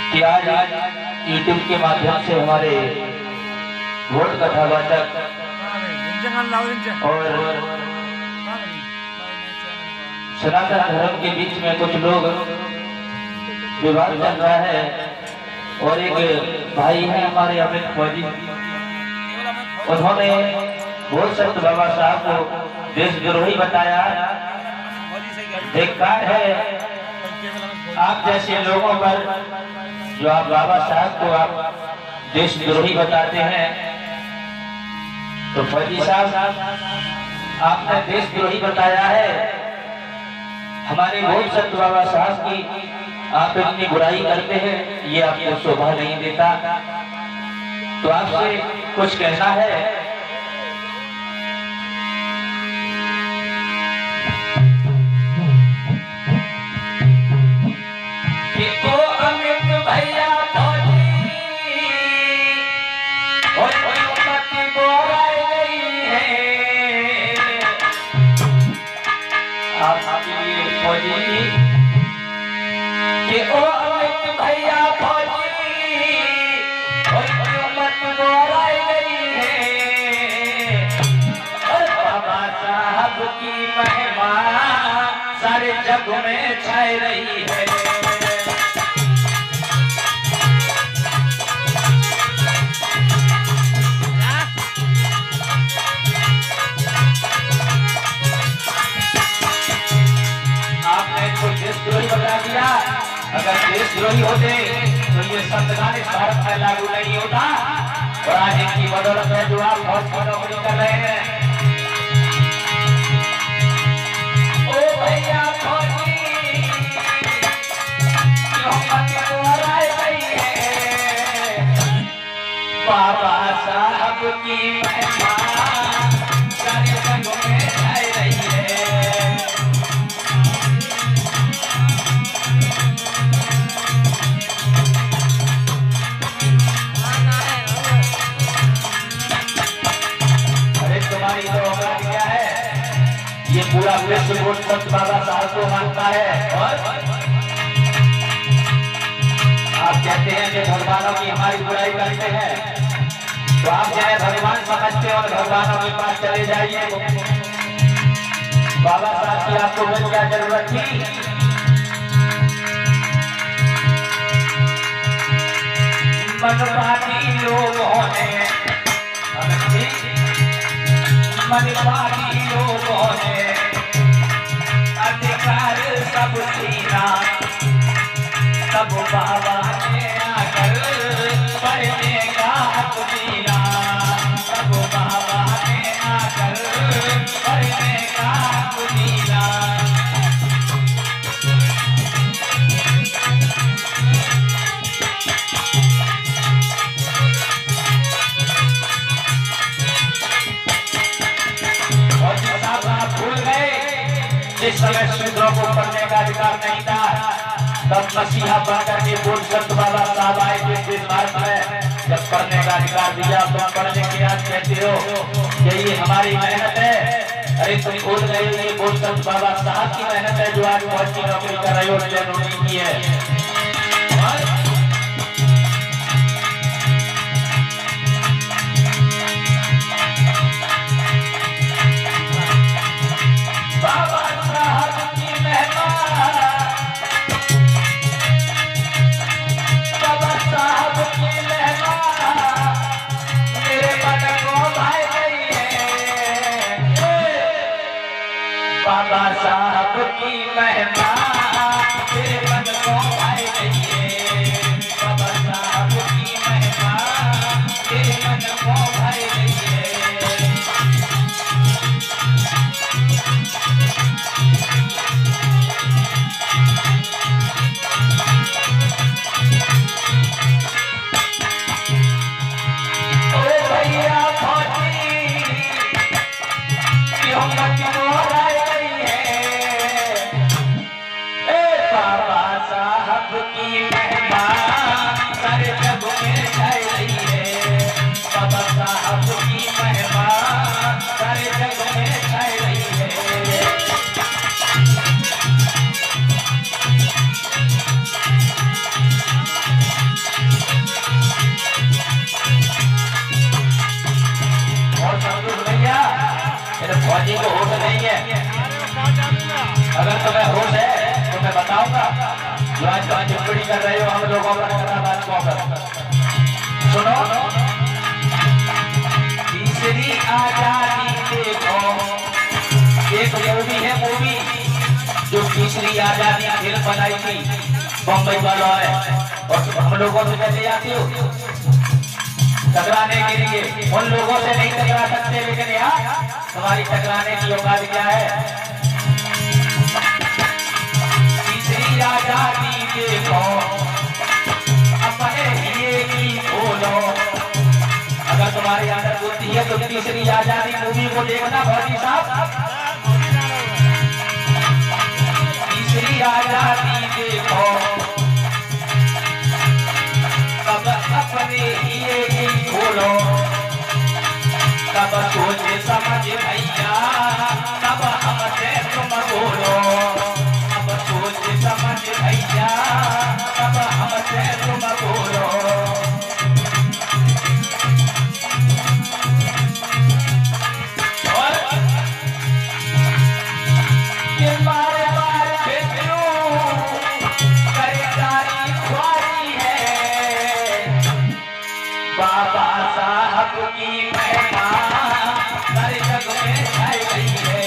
कि आज यूट्यूब के माध्यम से हमारे वोट कथावाचक और सनातन धर्म के बीच में कुछ लोग विवाद चल रहा है और एक भाई है हमारे अमित फौजी, उन्होंने बोल संत बाबा साहब को देशद्रोही बताया। धिक्कार है आप जैसे लोगों पर जो आप बाबा साहब को आप देशद्रोही बताते हैं। तो फौजी साहब आपने देशद्रोही बताया है, हमारे बोल संत बाबा साहब की आप इतनी बुराई करते हैं, ये आपको शोभा नहीं देता। तो आपसे कुछ कहना है। कि ओ अमित भैया फौजी और मत बोराई गई है। आपके लिए फौजी कि ओ अमित भैया फौजी और मत बोराई गई है। और बाबा साहब की महिमा सारे जग में छाई रही है। देशद्रोही बता दिया, अगर देशद्रोही होते तो ये संविधान इस भारत में लागू नहीं होता। और आज इनकी बदौलत है जो आप बहुत नौकरी कर रहे हैं। ओ भैया फौजी क्यों मत बोराई गई है। बाबा साहब की महिमा सारे जग में छाई रही है। ये पूरा विश्व बोल संत बाबा साहब को मानता है। और आप कहते हैं कि भगवानों की हमारी बुराई करते हैं, तो आप चाहे भगवान समझते और भगवानों के पास चले जाइए। बाबा साहब की आपको फिर क्या जरूरत थी। मनवादी लोगों ने मनवादी लोगों ने अधिकार सब छीना, तब बाबा ने आकर पढ़ने का हक दीना। तब बाबा ने आकर पढ़ने का हक दीना। जिस समय शूद्रों को पढ़ने का अधिकार नहीं था, तब मसीहा बनकर के बोल संत बाबा साहब आए थे इस भारत में। जब पढ़ने का अधिकार दिया तो पढ़ने की आज कहते हो ये हमारी मेहनत है। अरे तुम भूल गए ये बोल संत बाबा साहब की मेहनत है जो आज फौज की नौकरी कर रहे हो, उन्होंने की है। बाबा साहब की महिमा तेरे मन को भाई गई है। बाबा साहब की महिमा तेरे मन को भाई गई है। ओ भैया फौजी क्यों मत बोराई गई है। बाबा साहब जो आज टिप्पणी कर रहे हो हम लोगों पर कथावाचकों पर। सुनो, तीसरी आजादी देखो, एक मूवी है, मूवी जो तीसरी आजादी फिल्म बनाई थी बम्बई वालों ने, और हम लोगों से कैसे आती हो टकराने के लिए? उन लोगों से नहीं टकरा सकते, लेकिन यहाँ तुम्हारी टकराने की औकात क्या है? तीसरी आजादी देखो, अपने लिए की बोलो। अगर तुम्हारे अंदर बुद्धि है तो तीसरी आजादी मूवी को देखना भौजी साहब। तीसरी आजादी देखो, तब अपने लिए की बोलो, तब सोच समझ भैया, तब हमसे तुम बोलो, तब सोच समझ भैया, तब हमसे तुम बोलो। और ये बारे बारे बेटियों करतारी ख्वारी है, बाबा साहब की महिमा सारे जग में छाई गई है।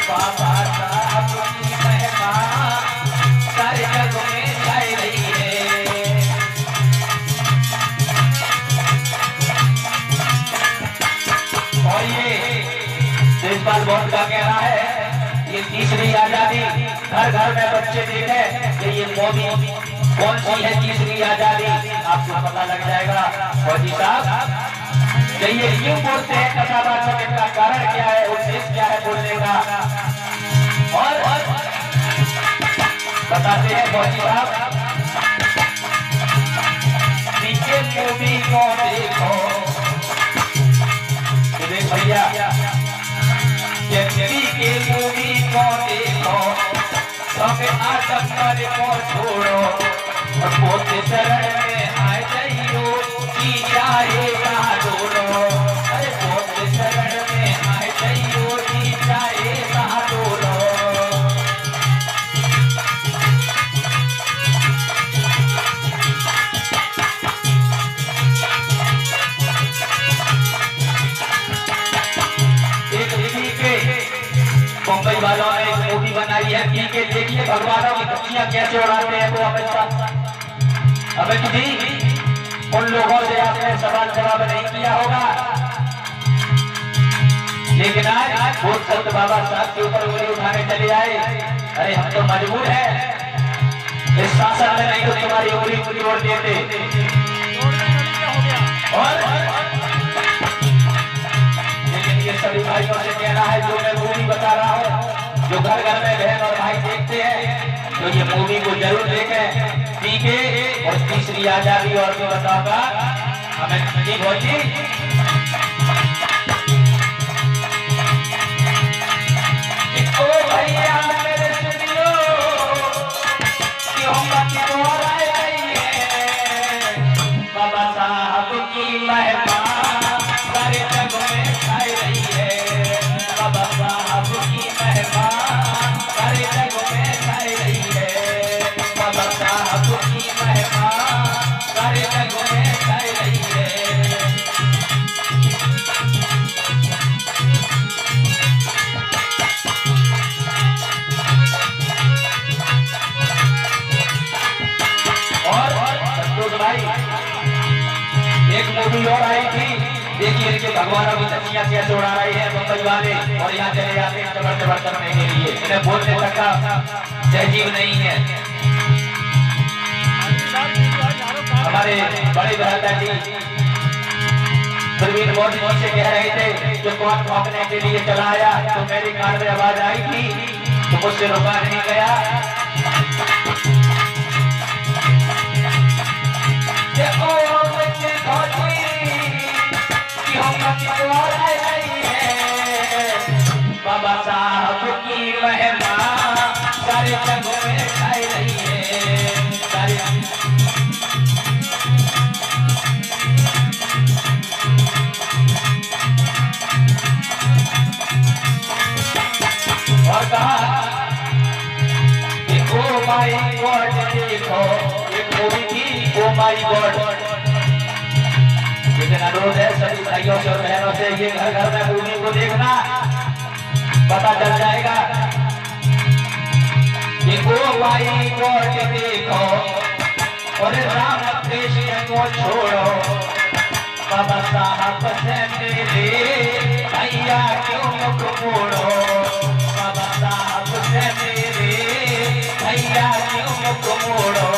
बाबा साहब की महिमा सारे जग में छाई गई है। और ये देशपाल बहुत का कहना है, ये तीसरी आजादी घर घर में बच्चे देखे कि ये मोदी कौन सी है तीसरी आजादी, आपको पता लग जाएगा। फौजी साहब ये क्यों बोलते हैं कथावाचक, इनका कारण क्या है, उद्देश्य क्या है बोलने का, और बताते हैं फौजी साहब। नीचे मूवी को देखो, देख भैया के मूवी को देखो, आदम को छोड़ो और पोते शरण में आए जाइयो, की जाएगा डोलो। अरे पोते शरण में आए जाइयो, की जाएगा डोलो। मुंबई वालों ने एक मूवी बनाई है, पी के देखिए भगवानों की खुशियां कैसे उड़ाते हैं वो हमेशा। अमित जी, उन लोगों से आपने सवाल जवाब नहीं किया होगा, लेकिन आज वो संत बाबा साहब के ऊपर उंगली उठाने चले आए। अरे हम तो मजबूर हैं, इस शासन में नहीं तो तुम्हारी उंगली तोड़ देते। और ये सभी भाइयों से कहना है, जो मैं मूवी बता रहा हूँ, जो घर घर में बहन और भाई देखते हैं, तो ये मूवी को जरूर देखें। ठीक है, और तीसरी आजादी और भी बताऊंगा हमें जी भौजी। ओ भैया मेरे सुनियो, क्यों मत बोलाए गई है, बाबा साहब की महिमा सारे जग में छाई रही है। बाबा साहब की महिमा सारे जग में छाई रही है। बाबा साहब की महिमा सारे जग में छाई रही है। और संतोष भाई, एक मूवी और आई थी, देखिए इनके भगवानों की तस्वीरें कैसे उड़ा रही है मुंबई वाले, और यहाँ चले जाते हैं चबर चबर करने के लिए। इन्हें बोलने तक का तहजीब नहीं है। हमारे बड़े बहन जी प्रवीण मोदी जी से कह रहे थे, जो कौन भौंकने के लिए चला आया, तो मेरे कान में आवाज आई थी तो मुझसे रुका नहीं गया। बाबा साहब की महिमा सारे जग में छाई रही है। और कहा कि ओ माई गॉड देखो एक मूवी थी ओ माई गॉड। लेकिन अनुरोध है सभी भाइयों से और बहनों से ये घर घर में मूवी को देखना, पता चल जाएगा कि ओ माई गॉड देखो और राम कृष्ण को छोड़ो, बाबा साहब से मेरे भैया क्यों मुख मोड़ो, बाबा साहब से मेरे भैया क्यों मुख मोड़ो।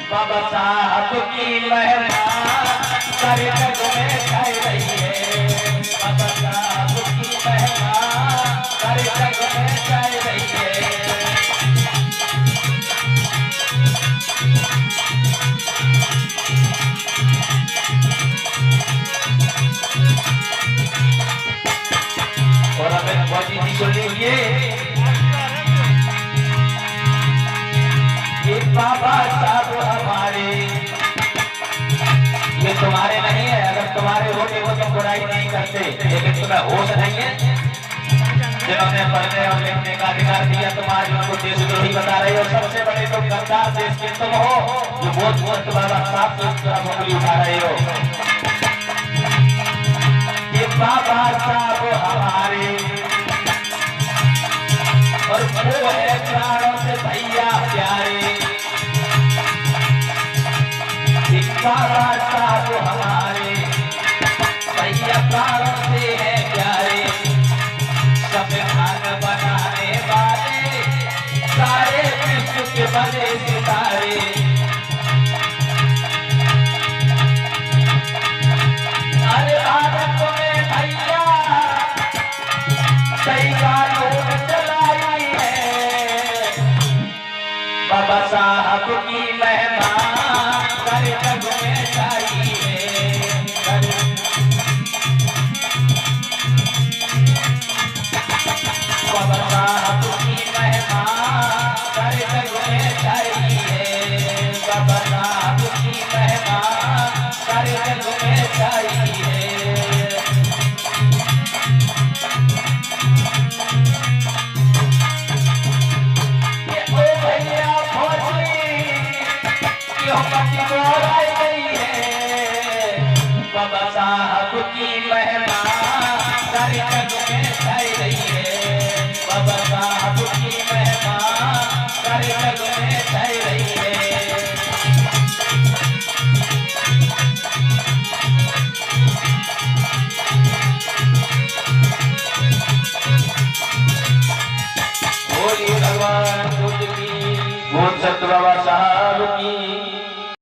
बाबा साहब की महिमा सारे जग में छाई रही है, बाबा साहब की महिमा सारे जग में छाई रही है। और हमें फौजी जी सुन लीजिए, ये बाबा साहब हमारे, ये तुम्हारे नहीं है, अगर तुम्हारे होते वो तुम बुराई नहीं करते, लेकिन तुम्हें होश नहीं है, जिन्होंने पढ़ने और लिखने का अधिकार दिया तुम आज उनको देशद्रोही बता रहे हो। सबसे बड़े तुम गद्दार देश के तुम हो जो बहुत बहुत बाबा साहब की तरफ उंगली उठा रहे हो। ये बाबा साहब हमारे और वो है प्राणों से भैया प्यारे, बाबा साहब हमारे भैया प्राणों से है प्यारे, संविधान बनाने वाले सारे विश्व के बड़े सितारे। अरे भारत में भैया कई कानून चलाई है, बाबा साहब की महिमा सारे जग में छाई है। बाबा साहब की महिमा सारे जग में छाई है, बाबा साहब की महिमा सारे जग में छाई है। बाबा साहब की महिमा सारे जग में छाई रही है, बाबा साहब की महिमा सारे जग में छाई